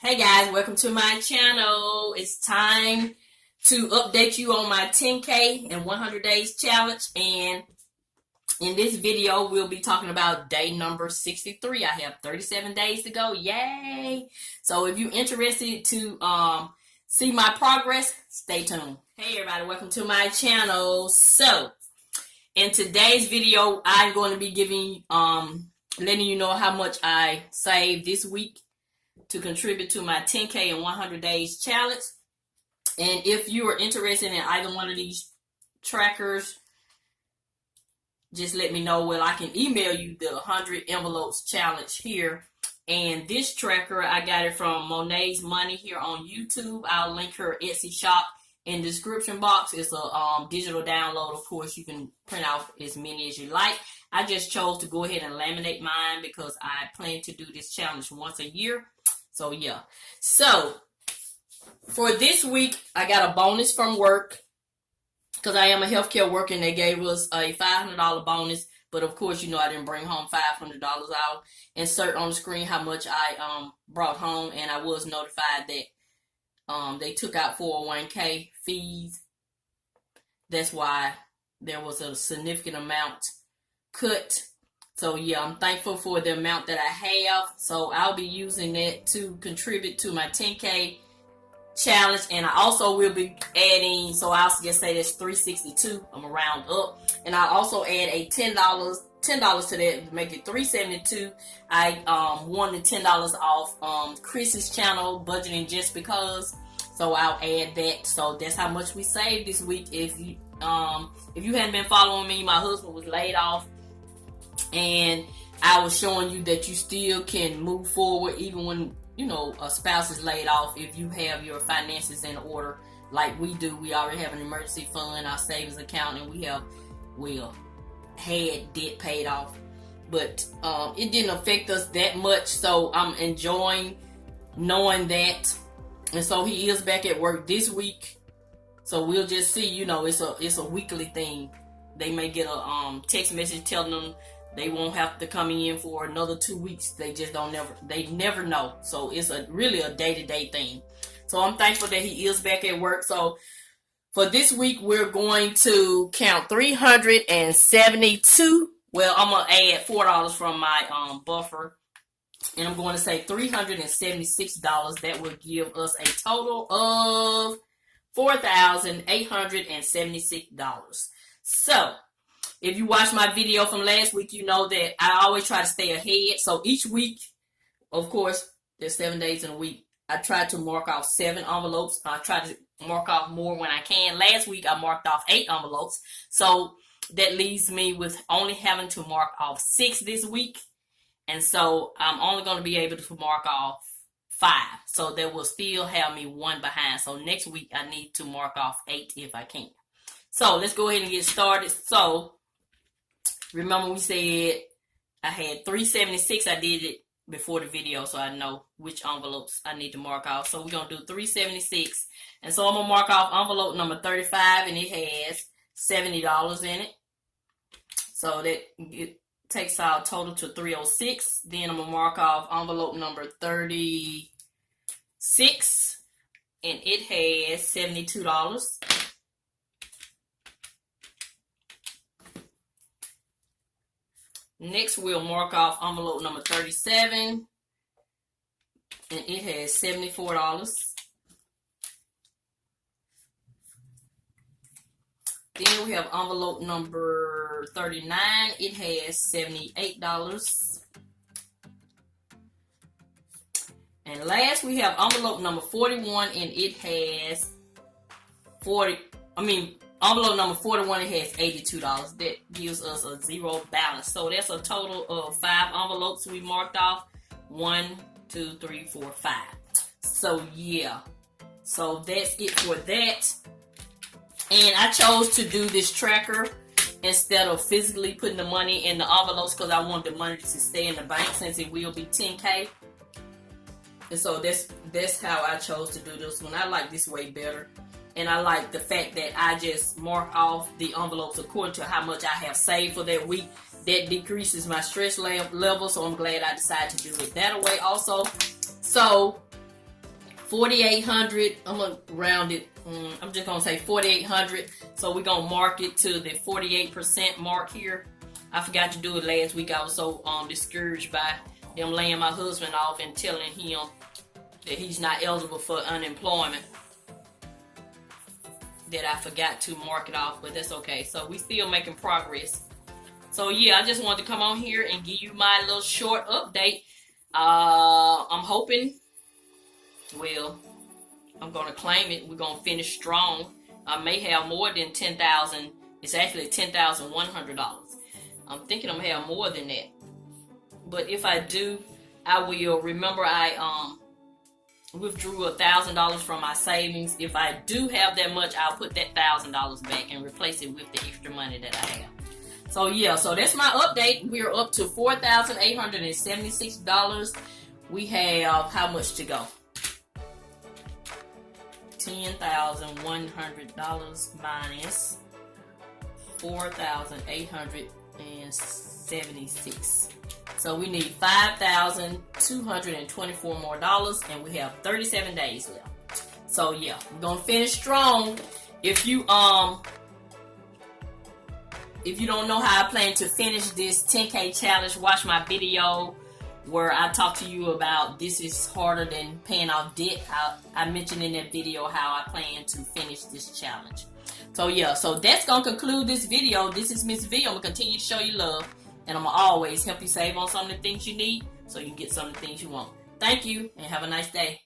Hey guys, welcome to my channel. It's time to update you on my 10K and 100 days challenge, and in this video we'll be talking about day number 63. I have 37 days to go. Yay! So if you're interested to see my progress, stay tuned. Hey everybody, welcome to my channel. So in today's video I'm going to be giving letting you know how much I saved this week to contribute to my 10K and 100 days challenge. And if you are interested in either one of these trackers, just let me know. Well, I can email you the 100 envelopes challenge here. And this tracker, I got it from Monet's Money here on YouTube. I'll link her Etsy shop in the description box. It's a digital download. Of course, you can print out as many as you like. I just chose to go ahead and laminate mine because I plan to do this challenge once a year. So yeah. So for this week, I got a bonus from work because I am a healthcare worker and they gave us a $500 bonus. But of course, you know, I didn't bring home $500 out. Insert on the screen how much I brought home, and I was notified that they took out 401k fees. That's why there was a significant amount cut. So yeah, I'm thankful for the amount that I have. So I'll be using that to contribute to my 10K challenge. And I also will be adding, so I'll just say that's 362. I'm gonna round up. And I'll also add a $10 to that to make it 372. I wanted $10 off Chris's channel, budgeting just because. So I'll add that. So that's how much we saved this week. If you hadn't been following me, my husband was laid off. And I was showing you that you still can move forward even when, you know, a spouse is laid off if you have your finances in order like we do. We already have an emergency fund, our savings account, and we had debt paid off. But it didn't affect us that much, so I'm enjoying knowing that. And so he is back at work this week. So we'll just see, you know, it's a weekly thing. They may get a text message telling them they won't have to come in for another 2 weeks. They just they never know. So it's really a day-to-day thing. So I'm thankful that he is back at work. So for this week, we're going to count 372. Well, I'm going to add $4 from my buffer. And I'm going to say $376. That will give us a total of $4,876. So if you watched my video from last week, you know that I always try to stay ahead. So each week, of course, there's 7 days in a week. I try to mark off 7 envelopes. I try to mark off more when I can. Last week, I marked off 8 envelopes. So that leaves me with only having to mark off 6 this week. And so I'm only going to be able to mark off 5. So that will still have me 1 behind. So next week, I need to mark off 8 if I can. So let's go ahead and get started. So remember we said I had 376. I did it before the video so I know which envelopes I need to mark off. So we're going to do 376. And so I'm going to mark off envelope number 35, and it has $70 in it. So that it takes our total to 306. Then I'm going to mark off envelope number 36, and it has $72. Next, we'll mark off envelope number 37, and it has $74. Then we have envelope number 39. It has $78. And last, we have envelope number 41, and it has envelope number 41, it has $82. That gives us a zero balance. So that's a total of 5 envelopes we marked off. 1, 2, 3, 4, 5. So yeah. So that's it for that. And I chose to do this tracker instead of physically putting the money in the envelopes because I want the money to stay in the bank since it will be 10K. And so that's how I chose to do this one. I like this way better. And I like the fact that I just mark off the envelopes according to how much I have saved for that week. That decreases my stress level, so I'm glad I decided to do it that way also. So 4,800. I'm gonna round it. I'm just gonna say 4,800. So we're gonna mark it to the 48% mark here. I forgot to do it last week. I was so discouraged by them laying my husband off and telling him that he's not eligible for unemployment, that I forgot to mark it off, but that's okay. So we still making progress. So yeah, I just wanted to come on here and give you my little short update. I'm hoping, well, I'm gonna claim it. We're gonna finish strong. I may have more than 10,000. It's actually $10,100. I'm thinking I'm gonna have more than that. But if I do, I will. Remember, I withdrew $1,000 from my savings. If I do have that much, I'll put that $1,000 back and replace it with the extra money that I have. So yeah, so that's my update. We're up to $4,876. We have how much to go? $10,100 minus 4,876. So we need $5,224 more dollars, and we have 37 days left. So yeah, we're gonna finish strong. If you don't know how I plan to finish this 10K challenge, watch my video where I talk to you about this is harder than paying off debt. I mentioned in that video how I plan to finish this challenge. So yeah, so that's gonna conclude this video. This is Mrs Vee. I'm gonna continue to show you love, and I'm gonna always help you save on some of the things you need so you can get some of the things you want. Thank you, and have a nice day.